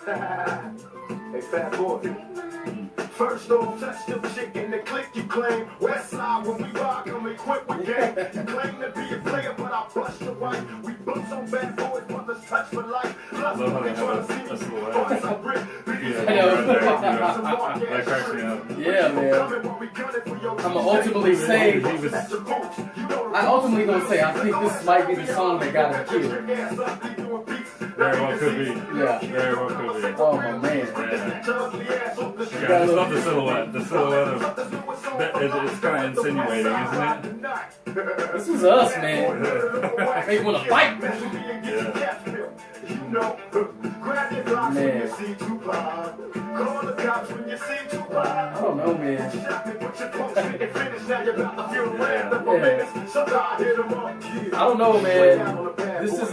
Hey, fat boy. First off, touch the chick in the click you claim. West side when we rock, I'm equipped with game. You claim to be a player, but I bust your wife. We books on bad boys, brothers touch for life. Love when they try to see me. Boys I grip. That cracks me up. Yeah, man. I'm ultimately saying, I ultimately gonna say, I think this might be the song that got him killed. Very well could be. Yeah. Very well could be. Oh my man. Yeah. I just love the silhouette. The silhouette of it's kind of insinuating, isn't it? This is us, man. They want to fight. Yeah. Man. I don't know, man. I don't know, man. This is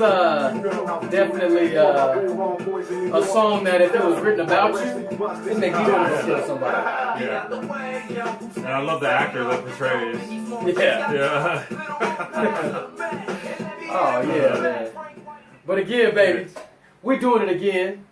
definitely a song that if it was written about you, it'd make you want to kill somebody. Yeah. And I love the actor that portrays. Yeah. Yeah. Oh, yeah, man. But again, baby, we're doing it again.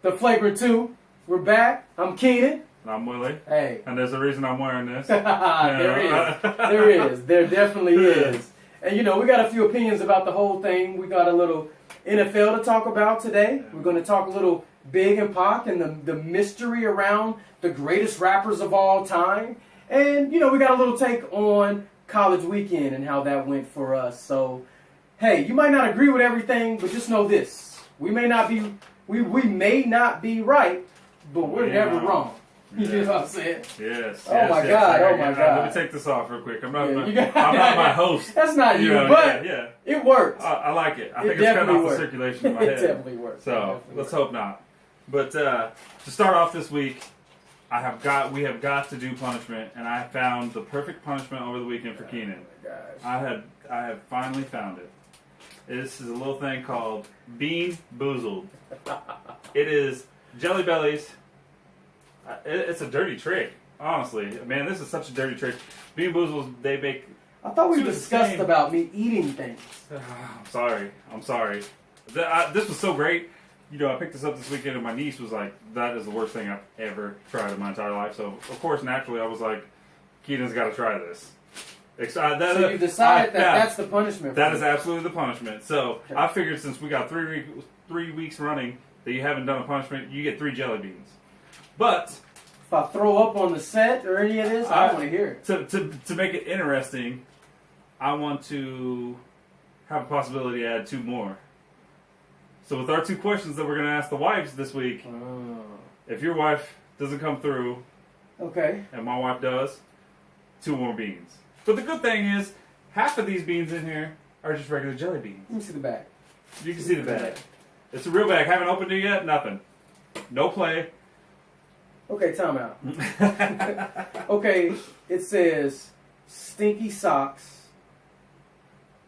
The Flagrant 2. We're back. I'm Keenan. I'm Willie. Hey. And there's a reason I'm wearing this. There is. There is. There definitely is. And, you know, we got a few opinions about the whole thing. We got a little NFL to talk about today. We're going to talk a little Big and Pac and the mystery around the greatest rappers of all time. And, you know, we got a little take on college weekend and how that went for us. So, hey, you might not agree with everything, but just know this. We may not be right, but we're never wrong. You know what I'm saying? Yes. Oh my God! Oh my God! Let me take this off real quick. I'm not Yeah, I'm not my host. That's not you, know, but yeah. it works. I like it. I think It it's cutting definitely off the works. circulation in my It head. definitely works. So let's hope not. But to start off this week, we have got to do punishment, and I found the perfect punishment over the weekend for Keenan. Oh my gosh. I have finally found it. This is a little thing called Bean Boozled. It is Jelly Bellies. It's a dirty trick, honestly. Man, this is such a dirty trick. Bean Boozled, they make... I thought we to the discussed same- about me eating things. I'm sorry. This was so great. You know, I picked this up this weekend and my niece was like, that is the worst thing I've ever tried in my entire life. So, of course, naturally, I was like, Keenan's got to try this. So you decided that's the punishment. That is absolutely the punishment. So, I figured since we got 3 weeks running that you haven't done a punishment, you get 3 jelly beans. But if I throw up on the set or any of this, I want to hear it. To make it interesting, I want to have a possibility to add 2 more. So with our 2 questions that we're going to ask the wives this week, if your wife doesn't come through, okay, and my wife does, 2 more beans. But the good thing is, half of these beans in here are just regular jelly beans. let me see the bag. You can see the bag. It's a real bag. Haven't opened it yet. Nothing. No play. Okay, time out. Okay, it says stinky socks,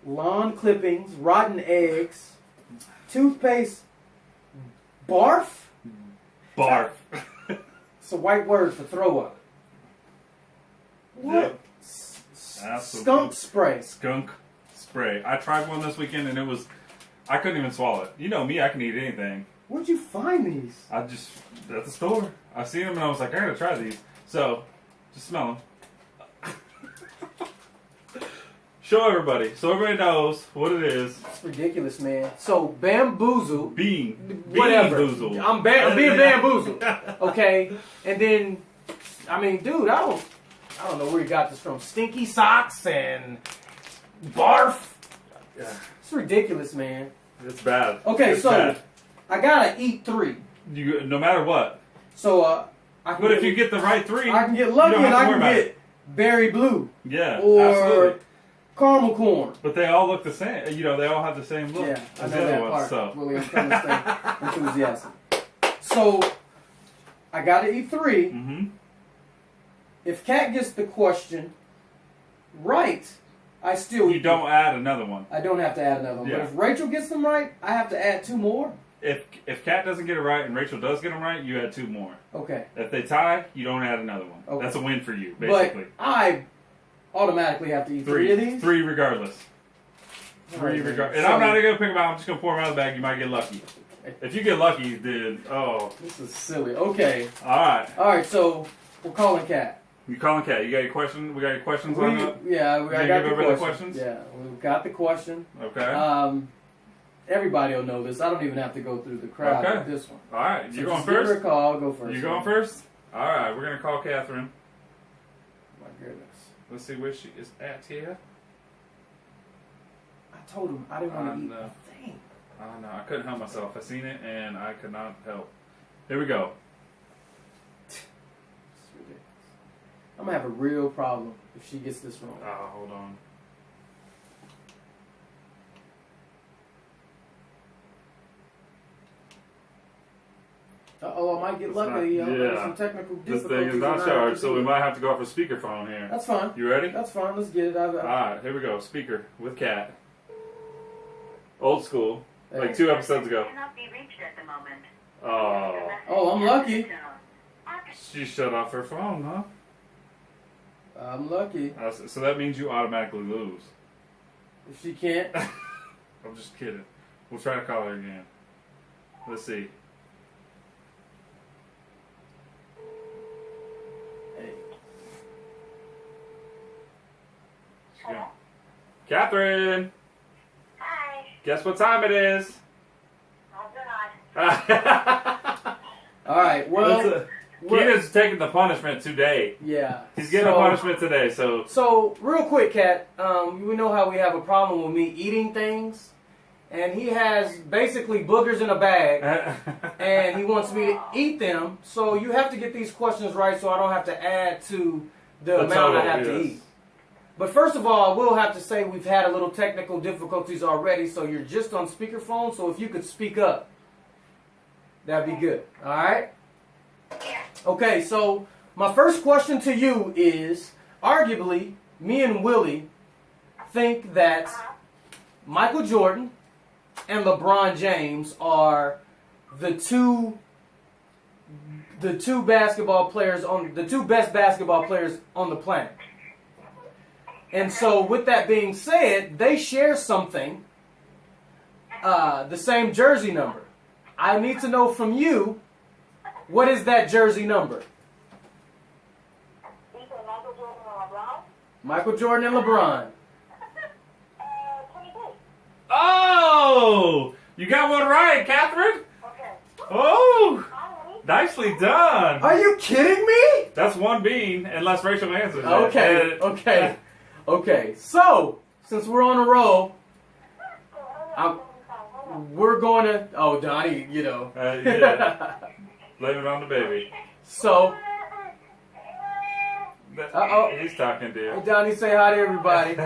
lawn clippings, rotten eggs, toothpaste, barf? Barf. It's a white word for throw up. What? Yep. Skunk spray. Skunk spray. I tried one this weekend and I couldn't even swallow it. You know me, I can eat anything. Where'd you find these? I just, at the store. I seen them and I was like, I gotta try these. So, just smell them. Show everybody. So everybody knows what it is. It's ridiculous, man. So, bamboozle. Bean Whatever. boozled. I'm being bamboozled. Okay? And then, I mean, dude, I don't know where you got this from. Stinky socks and barf. Yeah. It's ridiculous, man. It's bad. Okay, It's so bad. I gotta eat 3. No matter what. So, I can But if you get the right 3, I can get lucky you don't and have I to can worry about get berry blue. Yeah, or absolutely. caramel corn. But they all look the same. You know, they all have the same look Yeah, I as know the that other ones. part. So. Willie, I'm coming to stay enthusiastic. So, I gotta eat 3. Mm-hmm. If Kat gets the question right, I still You eat don't add another one. I don't have to add another one. Yeah. But if Rachel gets them right, I have to add 2 more. If Kat doesn't get it right and Rachel does get them right, you add 2 more. Okay. If they tie, you don't add another one. Okay. That's a win for you, basically. But I automatically have to eat 3 of these. 3 regardless. All 3 right, regardless. man. And I'm not going to pick them out. I'm just going to pour them out of the bag. You might get lucky. If you get lucky, dude. Oh. This is silly. Okay. All right. So we're calling Cat. You calling Cat? You got your question? We got your questions on that? Yeah, You I got got the the questions. Yeah, we got the question. Okay. Everybody will know this. I don't even have to go through the crowd Okay. with this one. All right. You So going just give her a first? call. Go first. You going first? All right. We're gonna call Catherine. My goodness. Let's see where she is at here. I told him I didn't want to eat know. a thing. Oh no, I couldn't help myself. I seen it and I could not help. Here we go. It's ridiculous. I'm gonna have a real problem if she gets this wrong. Oh, hold on. I might get It's lucky. not- There's yeah. some technical This difficulties. thing is not and I have charged, to so do we it. might have to go off a speakerphone here. That's fine. You ready? That's fine. Let's get it. All right, here we go. Speaker with Cat. Old school, like Hey. 2 episodes ago. Cannot be reached at the moment. Oh, Oh, I'm lucky. she shut off her phone, huh? I'm lucky. So that means you automatically lose. If she can't, I'm just kidding. We'll try to call her again. Let's see. hey, She's going. Catherine, Hi. guess what time it is? Oh, God. all right. Well, Keenan's taking the punishment today. yeah. He's getting a punishment today, so. So real quick, Kat, we know how we have a problem with me eating things, and he has basically boogers in a bag, and he wants me to eat them. So you have to get these questions right, so I don't have to add to the amount I have to eat. But first of all, I will have to say we've had a little technical difficulties already, so you're just on speakerphone. So if you could speak up, that'd be good. All right. Yeah. Okay, so my first question to you is, arguably, me and Willie think that Michael Jordan and LeBron James are the two basketball players the two best basketball players on the planet. And so with that being said, they share something, the same jersey number. I need to know from you, what is that jersey number? Michael Jordan and LeBron. 22. Oh! You got one right, Catherine! Okay. Oh! Alright. Nicely done! Are you kidding me? That's one bean, unless Rachel answers it. Okay, And- okay, okay. So, since we're on a roll, we're going to... Oh, Donnie, you know. Yeah. Blame it on the baby. So, Uh-oh. He's talking to you. Donnie, say hi to everybody.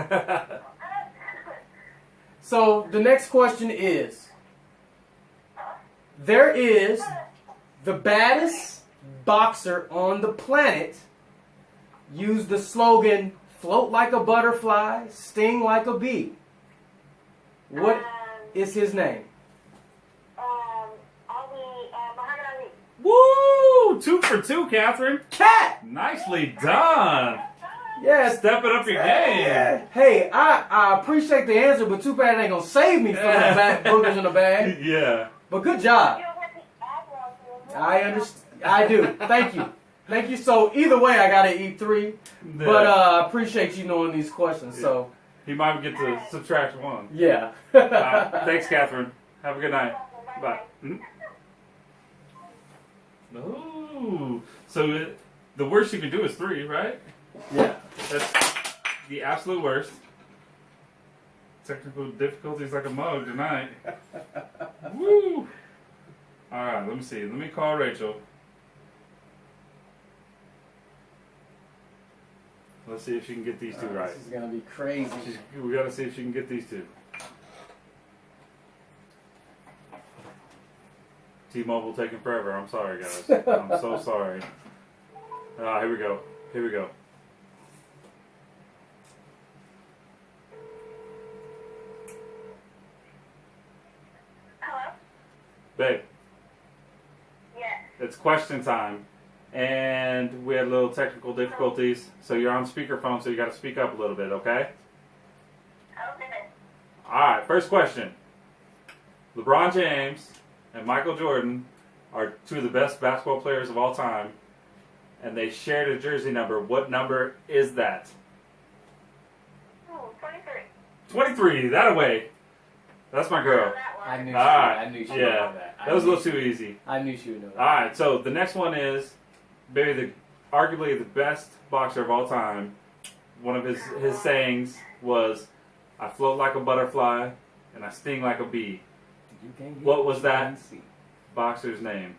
So, the next question is, there is the baddest boxer on the planet used the slogan, float like a butterfly, sting like a bee. What is his name? Woo! 2 for 2, Catherine. Cat! Nicely done. Yes. Stepping up your game. Yeah. Hey, I appreciate the answer, but too bad it ain't gonna save me from the boogers in the bag. Yeah. But good job. I understand. I do. Thank you. Thank you. So either way, I gotta eat 3. But I appreciate you knowing these questions. So He might get to subtract 1. yeah. Thanks, Catherine. Have a good night. Bye. Ooh. So the worst you can do is 3, right? Yeah. That's the absolute worst. Technical difficulties like a mug tonight. Woo! Alright, let me see. Let me call Rachel. Let's see if she can get these 2 right. This is gonna be crazy. We gotta see if she can get these 2. T-Mobile taking forever. I'm sorry, guys. I'm so sorry. Here we go. Here we go. Hello? Babe, Yes. it's question time. And we had little technical difficulties. So you're on speakerphone, so you gotta speak up a little bit, okay? Okay. Alright, first question. LeBron James and Michael Jordan are two of the best basketball players of all time, and they shared a jersey number. What number is that? Oh, 23. 23. That away. That's my girl. That one. I knew she, All right. I knew she would Yeah. know that. That was a little too easy. I knew she would know that. All right. So the next one is maybe arguably the best boxer of all time. One of his sayings was, "I float like a butterfly, and I sting like a bee." You can't get What was what you that? can't see. Boxer's name.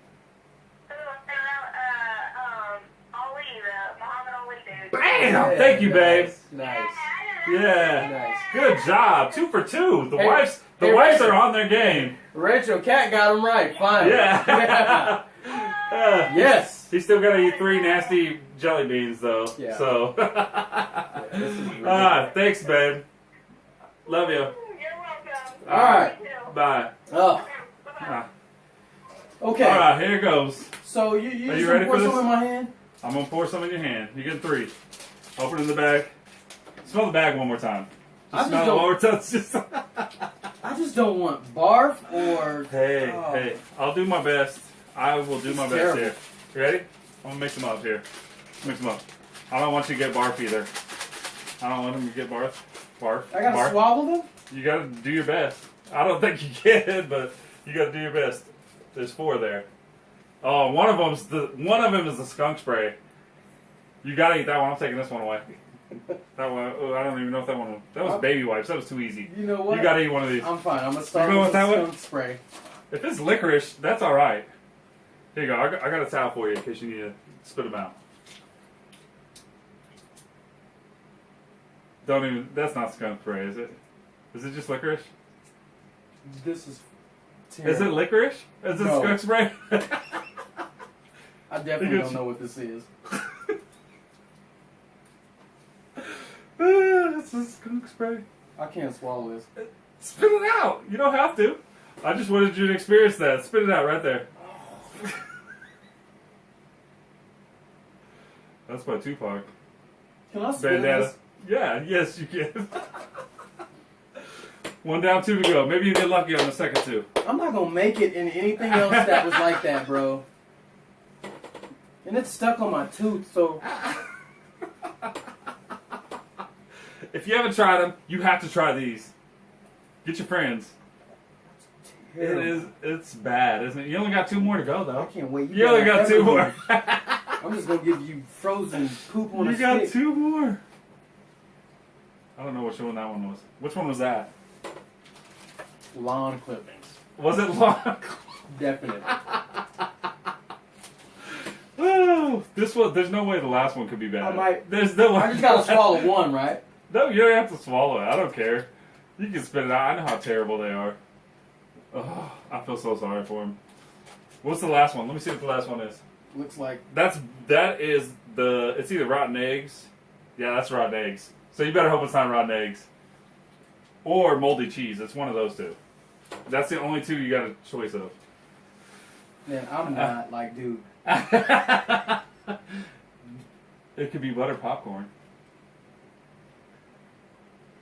Ali, the Muhammad Ali dude. Bam! Yeah, Thank you, babe. Nice. Yeah. Nice. Good job. 2 for 2. The Hey, wives hey, wives Rachel. are on their game. Rachel Cat got him right. Fine. Yeah. Yes. He's still got to eat 3 nasty jelly beans though. Yeah. So. This is ridiculous. Thanks, babe. Love you. You're welcome. All right. You too. Bye. Oh, Okay, bye-bye. Ah. okay. All right, here it goes. So you Are you just ready pour for this? some in my hand? I'm gonna pour some in your hand. You get 3. Open in the bag. Smell the bag one more time. I just Smell it don't- one more time. Just I just don't want barf or. Hey, Oh. hey. I'll do my best. I will do my It's best terrible. here. You ready? I'm gonna mix them up here. Mix them up. I don't want you to get barf either. I don't want him to get barf. Barf. I gotta barf. swallow them? You gotta do your best. I don't think you can, but you gotta do your best. There's 4 there. Oh, one of them is the skunk spray. You gotta eat that one. I'm taking this one away. That one. Oh, I don't even know if that one. That was baby wipes. That was too easy. You know what? You gotta eat one of these. I'm fine. I'm gonna start You going with with the that one? skunk spray. If it's licorice, that's all right. Here you go. I got a towel for you in case you need to spit them out. Don't even. That's not skunk spray, is it? Is it just licorice? This is Is it terrible. licorice? Is it No. skunk spray? I definitely Because- don't know what this is. It's a skunk spray. I can't swallow this. Spit it out. You don't have to. I just wanted you to experience that. Spit it out right there. That's by Tupac. Can I spit Bandana. this? Yeah, yes, you can. 1 down, 2 to go. Maybe you get lucky on the second 2. I'm not gonna make it in anything else that was like that, bro. And it's stuck on my tooth, so If you haven't tried them, you have to try these. Get your friends. terrible. It's bad, isn't it? You only got 2 more to go, I though. can't wait. You only got 2 more. I'm just gonna give you frozen poop on You a got stick. 2 more. I don't know which one that one was. Which one was that? Lawn clippings. Was it long? Definitely. Oh, this one. There's no way the last one could be bad. I might- There's no way. I just gotta swallow one, right? No, you don't have to swallow it. I don't care. You can spit it out. I know how terrible they are. Oh, I feel so sorry for him. What's the last one? Let me see what the last one is. Looks like That is the. It's either rotten eggs. Yeah, that's rotten eggs. So you better hope it's not rotten eggs. Or moldy cheese. It's one of those 2. That's the only 2 you got a choice of. man, I'm not like, dude. It could be butter popcorn.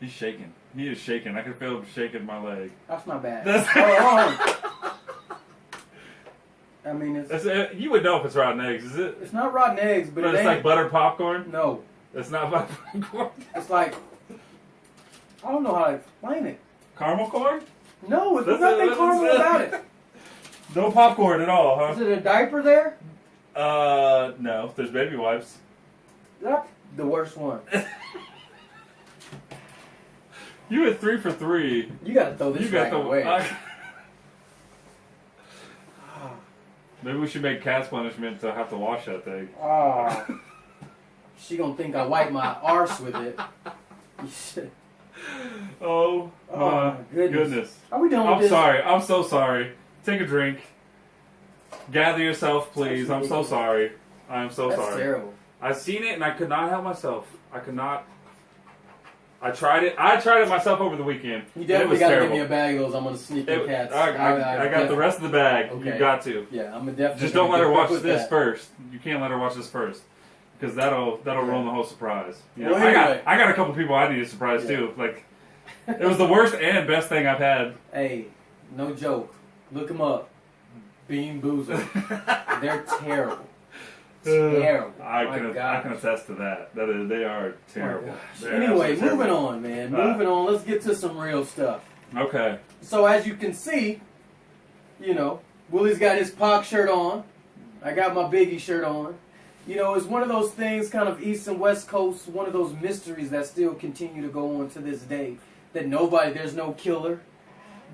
He's shaking. He is shaking. I can feel him shaking my leg. That's not bad. That's- Oh. I mean, it's You would know if it's rotten eggs, is it? it's not rotten eggs, but But it it's ain't. like butter popcorn? No, It's not butter popcorn. it's like I don't know how to explain it. Caramel corn? No, it's That's nothing it, caramel that's it. about it. No popcorn at all, Is huh? it a diaper there? No. There's baby wipes. That's the worst one. You had 3 for 3. You gotta throw this You got right the. away. Maybe we should make cat's punishment to have to wash that thing. Ah. She gonna think I wipe my arse with it. You should- Oh, my goodness. Are we done with I'm this? sorry. I'm so sorry. Take a drink. Gather yourself, please. I'm so sorry. I'm so That's sorry. terrible. I seen it and I could not help myself. I could not. I tried it. I tried it myself over the weekend. You and it definitely was gotta terrible. give me a bag of those. I'm gonna sneak the It- cats. I got the rest of the bag. Okay. You got to. Yeah, I'm gonna definitely. Just don't let her get quick watch with this that. first. You can't let her watch this first, because that'll ruin the whole surprise. You know, Well, anyway. I got a couple people I need to surprise Yeah. too. Like, it was the worst and best thing I've had. Hey, no joke. Look him up. Bean Boozled. They're terrible. Terrible. I My can gosh. attest to that. They are terrible. gosh. They're Anyway, absolutely moving terrible. on, man. Moving on. Let's get to some real stuff. Okay. So as you can see, you know, Willie's got his Pac shirt on. I got my Biggie shirt on. You know, it's one of those things, kind of East and West Coast, one of those mysteries that still continue to go on to this day. That there's no killer.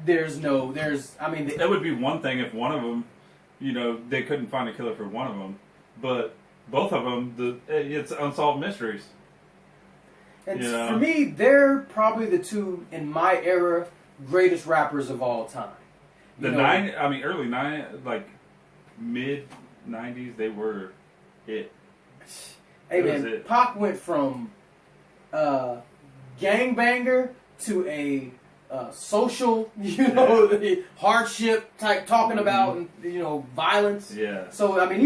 It would be one thing if one of them, you know, they couldn't find a killer for one of them, but both of them, it's unsolved mysteries. And Yeah. for me, they're probably the two, in my era, greatest rappers of all time. You know, Early mid 90s, they were it. Hey That was man, it. Pac went from gangbanger to a social, the hardship type talking about, violence. Yeah. So I mean,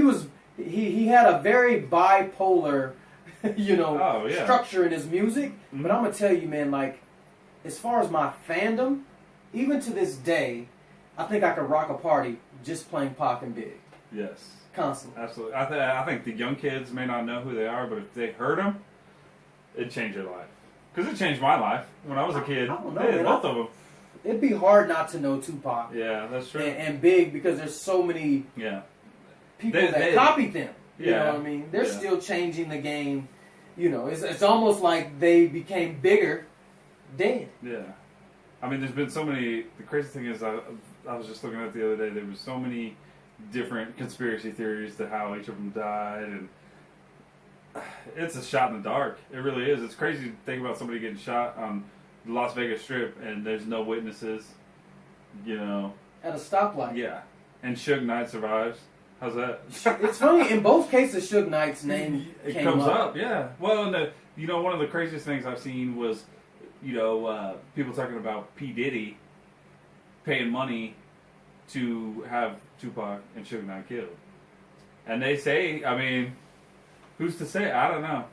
he had a very bipolar, Oh, yeah. structure in his music. Mhm. But I'm gonna tell you, man, like as far as my fandom, even to this day, I think I could rock a party just playing Pac and Big Yes. constantly. Absolutely. I think the young kids may not know who they are, but if they heard them, it'd change their life. Because it changed my life when I was a kid. I don't know, Hey, man. both of them. It'd be hard not to know Tupac Yeah, that's true. and Big because there's so many Yeah. people They- that copied them. You Yeah. know what I mean? They're Yeah. still changing the game. It's almost like they became bigger dead. Yeah. I mean, there's been so many. The crazy thing is, I was just looking at the other day. There was so many different conspiracy theories to how each of them died, and it's a shot in the dark. It really is. It's crazy to think about somebody getting shot on the Las Vegas Strip and there's no witnesses. You know. At a stoplight. Yeah. And Suge Knight survives. How's that? It's funny, in both cases, Suge Knight's name It came comes up. up, yeah. Well, and one of the craziest things I've seen was, people talking about P. Diddy paying money to have Tupac and Suge Knight killed. And they say, I mean, who's to say? I don't know.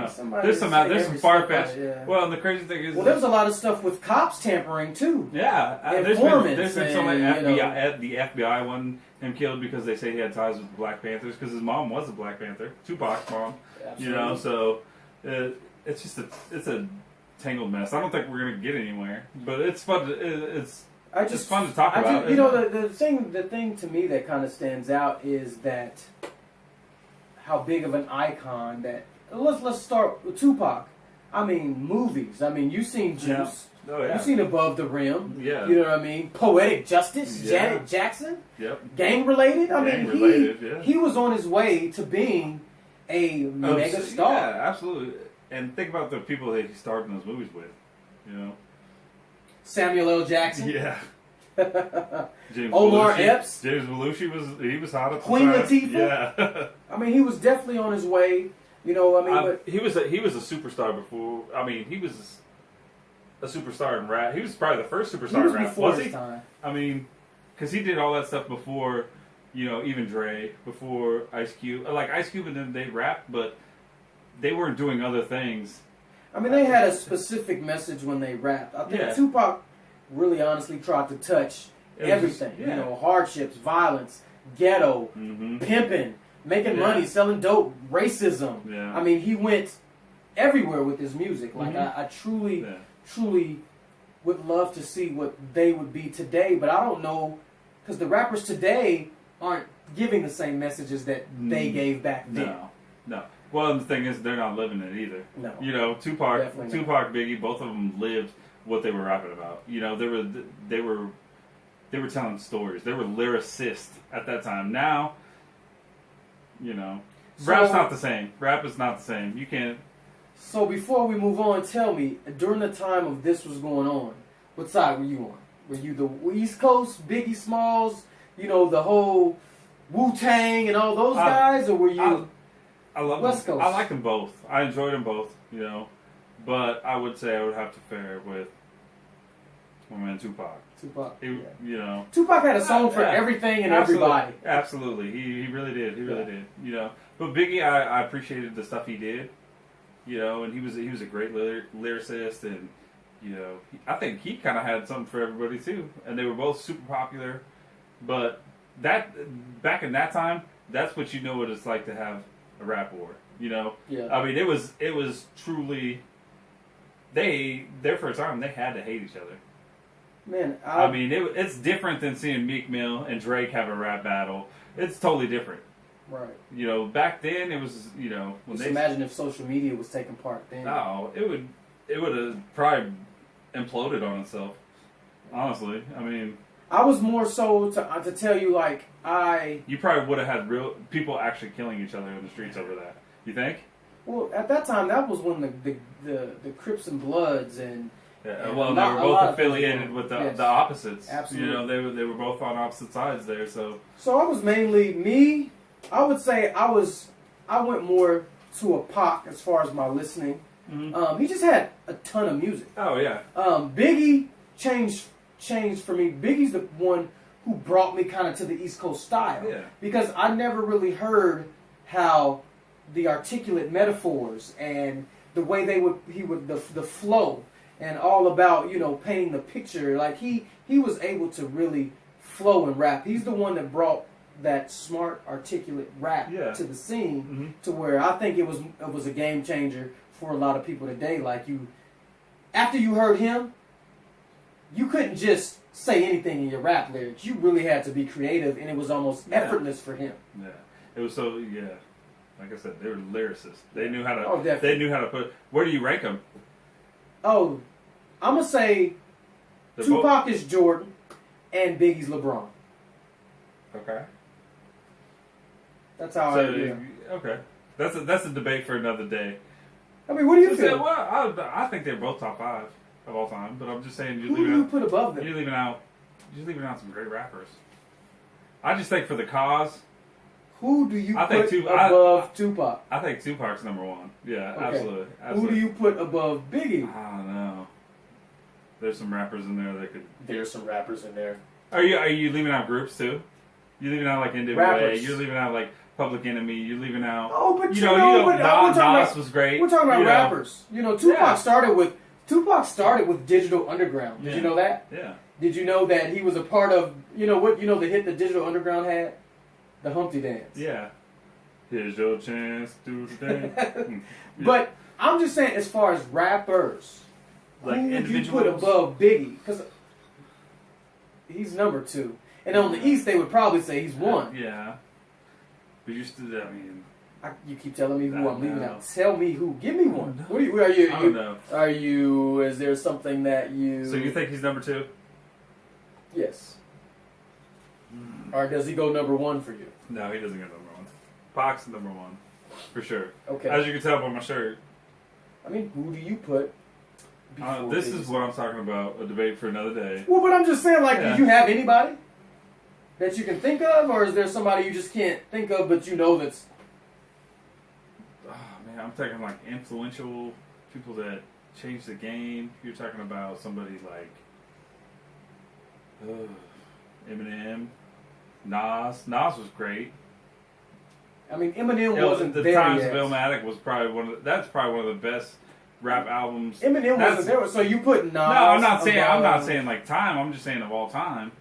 Somebody There's some say there's every some far step of fetched. it, yeah. Well, and the crazy thing is, Well, there was a lot of stuff with cops tampering, too. yeah, informants there's been so many and, FBI, the FBI wanted him killed because they say he had ties with the Black Panthers because his mom was a Black Panther, Tupac's mom. Absolutely. So it's just it's a tangled mess. I don't think we're gonna get anywhere, but it's fun. It's fun to talk about. The thing to me that kind of stands out is that how big of an icon that. Let's start with Tupac. I mean, movies. I mean, you've seen Juice. Yeah. Oh yeah. You've seen Above the Rim. Yeah. You know what I mean? Poetic Justice. Yeah. Janet Jackson. Yep. Gang related. Yeah. He was on his way to being a mega star. Yeah, absolutely. And think about the people that he starred in those movies with. You know. Samuel L. Jackson. Yeah. James Omar Belushi. Epps. James Belushi was hot at the Queen time. Latifah. Yeah. I mean, he was definitely on his way. But he was a superstar before. I mean, he was a superstar in rap. He was probably the first he superstar was in rap. before Was his he? time. I mean, because he did all that stuff before, even Dre, before Ice Cube. Like Ice Cube and them, they rapped, but they weren't doing other things. I mean, they had a specific message when they rapped. I think Yeah. Tupac really honestly tried to touch It was everything. just- yeah. Hardships, violence, ghetto, Mm-hmm. pimping, making Yeah. money, selling dope, racism. Yeah. I mean, he went everywhere with his music. Like, Mhm. I truly, Yeah. truly would love to see what they would be today, but I don't know, because the rappers today aren't giving the same messages that they gave back then. No. Well, and the thing is, they're not living it either. No. Tupac, Definitely not. Biggie, both of them lived what they were rapping about. They were telling stories. They were lyricists at that time. Now, rap's not the same. Rap is not the same. You can't. So before we move on, tell me, during the time of this was going on, what side were you on? Were you the East Coast, Biggie Smalls, the whole Wu-Tang and all those guys, or were you I love West them. Coast? I like them both. I enjoyed them both. But I would say I would have to fare with my man Tupac. Tupac? He, Yeah. Tupac had a song for Yeah. everything and Absolutely. everybody. Absolutely, he really did. He really did. But Biggie, I appreciated the stuff he did. And he was a great lyricist, and I think he kind of had something for everybody too. And they were both super popular, but that back in that time, that's what you know what it's like to have a rap war. You know, Yeah. I mean, it was truly there for a time they had to hate each other. Man, I mean, it's different than seeing Meek Mill and Drake have a rap battle. It's totally different. right. You know, back then it was, you know, when Just imagine if social media was taking part then. no, it would have probably imploded on itself. Honestly, I mean, I was more so to tell you, like, you probably would have had real people actually killing each other in the streets over that. You think? well, at that time, that was when the Crips and Bloods and Yeah. And Well, a they lot- were a lot both of affiliated people- with yes. the opposites. Absolutely. You know, they were both on opposite sides there. So so I was mainly me. I would say I went more to a Pac as far as my listening. Mhm. He just had a ton of music. oh yeah, Biggie changed for me. Biggie's the one who brought me kind of to the East Coast style. Yeah. Because I never really heard how the articulate metaphors and the way the flow and all about, you know, painting the picture. Like he was able to really flow and rap. He's the one that brought that smart, articulate rap Yeah. to the scene Mhm. to where I think it was a game changer for a lot of people today. Like after you heard him, you couldn't just say anything in your rap lyrics. You really had to be creative, and it was almost Yeah. effortless for him. yeah. It was so yeah. Like I said, they were lyricists. They knew how to. Oh, definitely. They knew how to put. Where do you rank them? Oh, I'm gonna say They're Tupac is Jordan, and Biggie's LeBron. Okay. That's how So I feel. okay, that's a debate for another day. I mean, what do you Just say, feel? well, I think they're both top 5 of all time, but I'm just saying Who do you put above them? you're leaving out some great rappers. I just think for the cause, Who do you I think put above Tupac? I think Tupac's number 1. Yeah, Okay. absolutely. Who do you put above Biggie? I don't know. There's some rappers in there that could. There's some rappers in there. Are you leaving out groups too? You leaving out like NWA? Rappers. You're leaving out like Public Enemy? You're leaving out? Oh, but you know, but we're talking Nas about, was great. we're talking about you know. rappers. You know, Tupac Yeah. started with Digital Underground. Did you know that? Yeah. Did you know that he was a part of, you know the hit the Digital Underground had? The Humpty Dance. Yeah. Here's your chance to do the thing. But I'm just saying, as far as rappers, Like who would you individuals? put above Biggie? Because he's number 2. And on the East, they would probably say he's 1. Yeah. But you still, I mean, You keep telling me who I I'm leaving know. out. Tell me who. Give me one. know. What are you? I don't know. Are you? Is there something that you? So you think he's number 2? Yes. Or does he go number 1 for you? No, he doesn't get number 1. Pac's number 1. For sure. Okay. As you can tell by my shirt. I mean, who do you put? before This Biggie? is what I'm talking about. A debate for another day. Well, but I'm just saying, like, Yeah. do you have anybody that you can think of, or is there somebody you just can't think of, but you know that's? Oh, man, I'm talking like influential people that changed the game. You're talking about somebody like Eminem, Nas. Nas was great. I mean, Eminem wasn't the there Times yet. of Illmatic was probably that's probably one of the best rap albums. Eminem That's- wasn't there, so you put Nas. No, I'm not above- saying like time. I'm just saying of all time.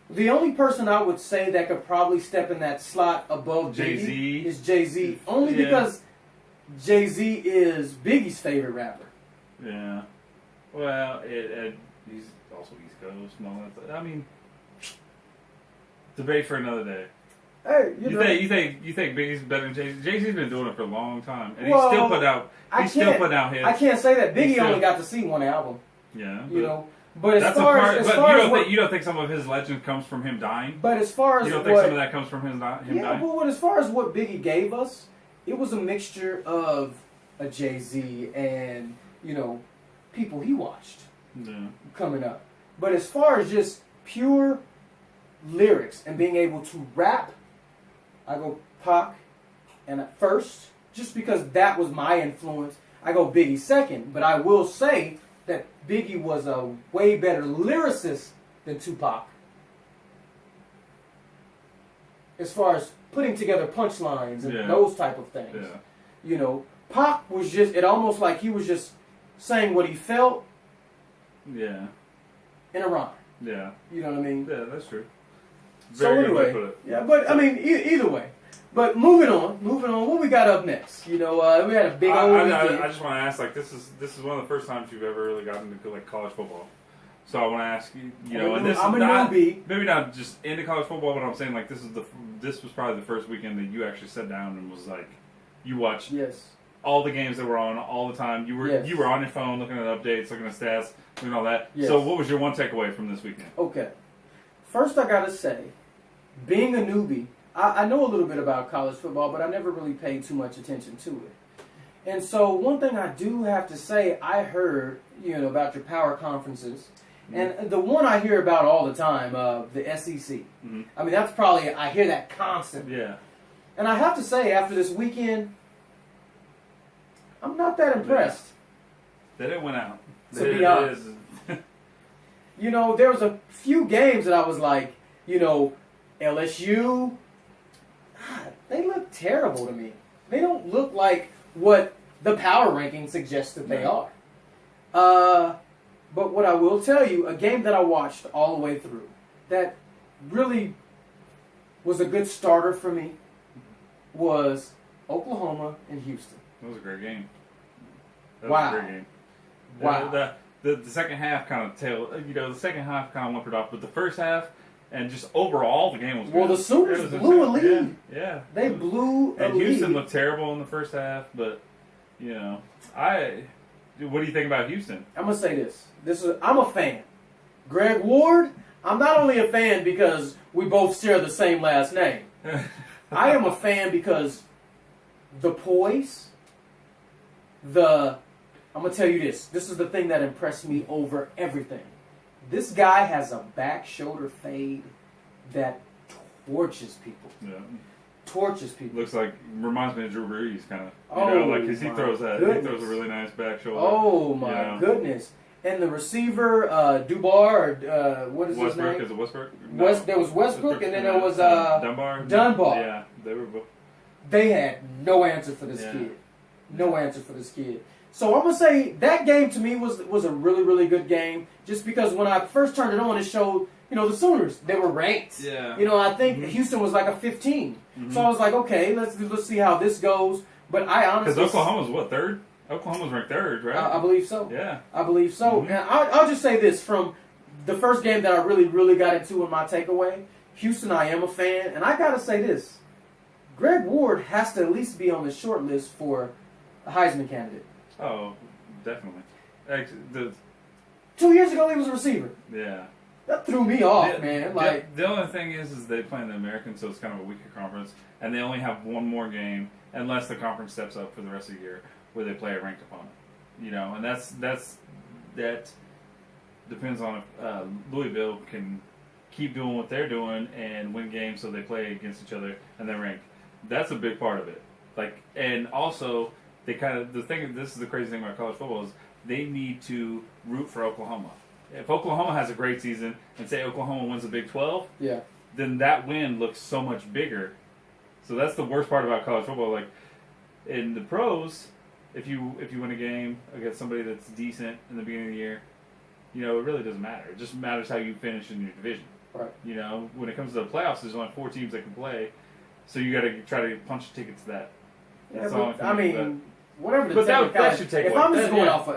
The only person I would say that could probably step in that slot above Jay-Z. Biggie is Jay-Z. Only Yeah. because Jay-Z is Biggie's favorite rapper. Yeah. Well, he's also East Coast and all that. I mean, debate for another day. Hey, You think Biggie's better than Jay-Z? Jay-Z's been doing it for a long time, and Well, he's still put out hits. I can't say that. Biggie He's still- only got to see one album, Yeah, you know. But as that's far a part. as But far as what, you don't think some of his legend comes from him dying? but as far as You don't think what, some of that comes from him yeah, dying? but as far as what Biggie gave us, it was a mixture of a Jay-Z and people he watched Yeah. coming up. But as far as just pure lyrics and being able to rap, I go Pac and at first, just because that was my influence. I go Biggie second, but I will say that Biggie was a way better lyricist than Tupac. As far as putting together punchlines and Yeah. those type of things. Yeah. Pac was just, it almost like he was just saying what he felt Yeah. in a rhyme. Yeah. You know what I mean? Yeah. That's true. So Very good way to anyway, put it. yeah, but I mean, either way. But moving on. What we got up next? You know, we had a big old weekend. I just want to ask, like, this is one of the first times you've ever really gotten into like college football. So I want to ask you, I'm a newbie. Maybe not just into college football, but I'm saying like this was probably the first weekend that you actually sat down and was like, you watched all the games that were on all the time. You were on your phone looking at updates, looking at stats, doing all that. Yes. So what was your one takeaway from this weekend? Okay. First, I gotta say, being a newbie, I know a little bit about college football, but I never really paid too much attention to it. And so one thing I do have to say, I heard, about your power conferences. Mm-hmm. And the one I hear about all the time, the SEC. Mm-hmm. I mean, that's probably, I hear that constantly. Yeah. And I have to say, after this weekend, I'm not that impressed. That it went out. To be honest. There was a few games that I was like, LSU, God, they look terrible to me. They don't look like what the power ranking suggests that they are. But what I will tell you, a game that I watched all the way through that really was a good starter for me was Oklahoma and Houston. That was a great game. Wow. Was a great game. Wow. The second half kind of the second half kind of whimpered off, but the first half and just overall the game was good. Well, the Sooners blew a lead. Yeah. They blew a lead. And Houston looked terrible in the first half, but, what do you think about Houston? I'm going to say this. I'm a fan. Greg Ward, I'm not only a fan because we both share the same last name. I am a fan because the poise, I'm going to tell you this. This is the thing that impressed me over everything. This guy has a back shoulder fade that torches people. Yeah. Torches people. Reminds me of Drew Brees, kind of. Because he throws a really nice back shoulder. Oh my goodness! And the receiver, Dubar, or what is his name? Is it Westbrook? No. There was Westbrook, and then there was Dunbar. Yeah, they were both. They had no answer for this kid. No answer for this kid. So I'm gonna say that game to me was a really, really good game. Just because when I first turned it on, it showed the Sooners, they were ranked. Yeah. I think Houston was like a 15. Mm-hmm. So I was like, okay, let's see how this goes. But I honestly, because Oklahoma's what, third? Oklahoma's ranked third, right? I believe so. Yeah, I believe so. Mm-hmm. And I'll just say this from the first game that I really, really got into in my takeaway. Houston, I am a fan, and I gotta say this: Greg Ward has to at least be on the short list for a Heisman candidate. Oh, definitely. 2 years ago, he was a receiver. Yeah. That threw me off, man. The only thing is they play in the American, so it's kind of a weaker conference, and they only have one more game, unless the conference steps up for the rest of the year, where they play a ranked opponent. And that depends on if Louisville can keep doing what they're doing and win games, so they play against each other and they're ranked. That's a big part of it. And also this is the crazy thing about college football is they need to root for Oklahoma. If Oklahoma has a great season and say Oklahoma wins the Big 12, then that win looks so much bigger. So that's the worst part about college football. Like in the pros, if you win a game against somebody that's decent in the beginning of the year, it really doesn't matter. It just matters how you finish in your division. Right. When it comes to the playoffs, there's only 4 teams that can play, so you got to try to punch a ticket to that. That's all whatever the that's your takeaway.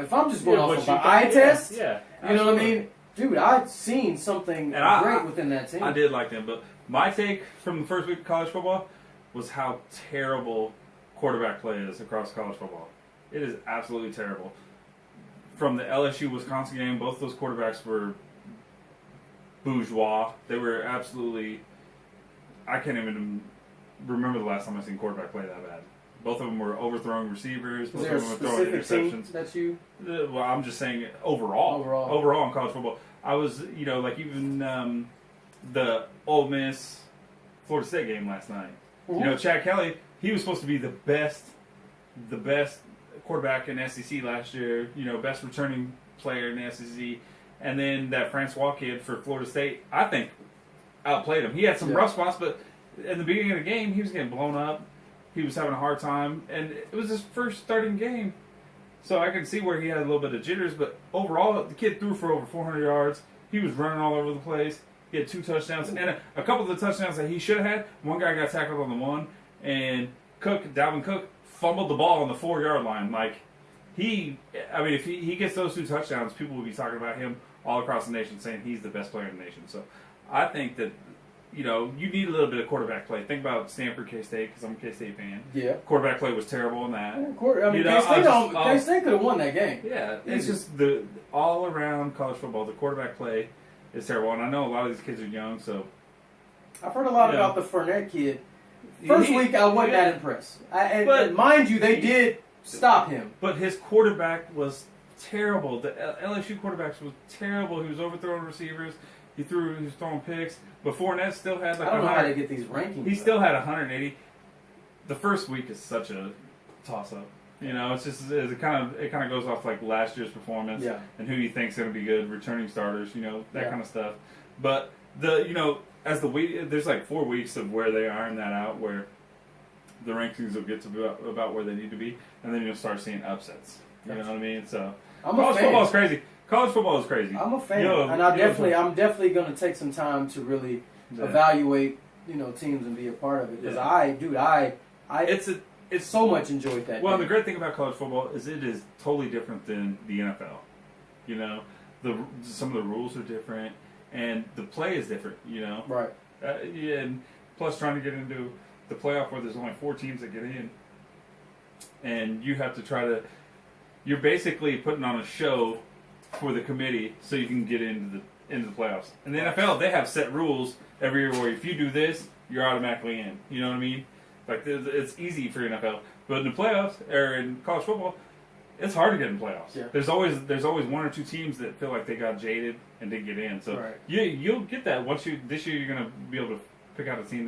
If I'm just going off of my eye test, you know what I mean? Dude, I've seen something great within that team. I did like them, but my take from the first week of college football was how terrible quarterback play is across college football. It is absolutely terrible. From the LSU-Wisconsin game, both those quarterbacks were bourgeois. They were absolutely... I can't even remember the last time I seen quarterback play that bad. Both of them were overthrowing receivers. Both of them were throwing interceptions. That's you? Well, I'm just saying overall in college football. I was, even the Ole Miss Florida State game last night. Mm-hmm. Chad Kelly, he was supposed to be the best quarterback in SEC last year. Best returning player in the SEC. And then that Francois kid for Florida State, I think, outplayed him. He had some rough spots, but in the beginning of the game, he was getting blown up. He was having a hard time, and it was his first starting game. So I can see where he had a little bit of jitters, but overall, the kid threw for over 400 yards. He was running all over the place. He had 2 touchdowns, and a couple of the touchdowns that he should have had. One guy got tackled on the one, and Dalvin Cook fumbled the ball on the 4-yard line. Like if he gets those 2 touchdowns, people will be talking about him all across the nation, saying he's the best player in the nation. So I think that you need a little bit of quarterback play. Think about Stanford K-State, because I'm a K-State fan. Yeah. Quarterback play was terrible in that. K-State could have won that game. Yeah, it's just the all around college football. The quarterback play is terrible, and I know a lot of these kids are young, so I've heard a lot about the Fournette kid. First week, I wasn't that impressed. But mind you, they did stop him. But his quarterback was terrible. The LSU quarterback was terrible. He was overthrowing receivers. He was throwing picks. But Fournette still had I don't know how they get these rankings. He still had 180. The first week is such a toss-up. It's just it kind of goes off like last year's performance and who you think's going to be good, returning starters, that kind of stuff. But as the week, there's like 4 weeks of where they iron that out, where the rankings will get to about where they need to be, and then you'll start seeing upsets. You know what I mean? So college football is crazy. College football is crazy. I'm a fan, and I'm definitely going to take some time to really evaluate, teams and be a part of it, because it's so much enjoyed that. Well, game. the great thing about college football is it is totally different than the NFL. Some of the rules are different, and the play is different. Right. And plus, trying to get into the playoff where there's only 4 teams that get in, and you have to try to. You're basically putting on a show for the committee so you can get into the playoffs. In the NFL, they have set rules every year where if you do this, you're automatically in. You know what I mean? Like it's easy for NFL, but in the playoffs or in college football, it's hard to get in playoffs. Yeah. There's always 1 or 2 teams that feel like they got jaded and didn't get in. So you'll get that once this year you're gonna be able to pick out a team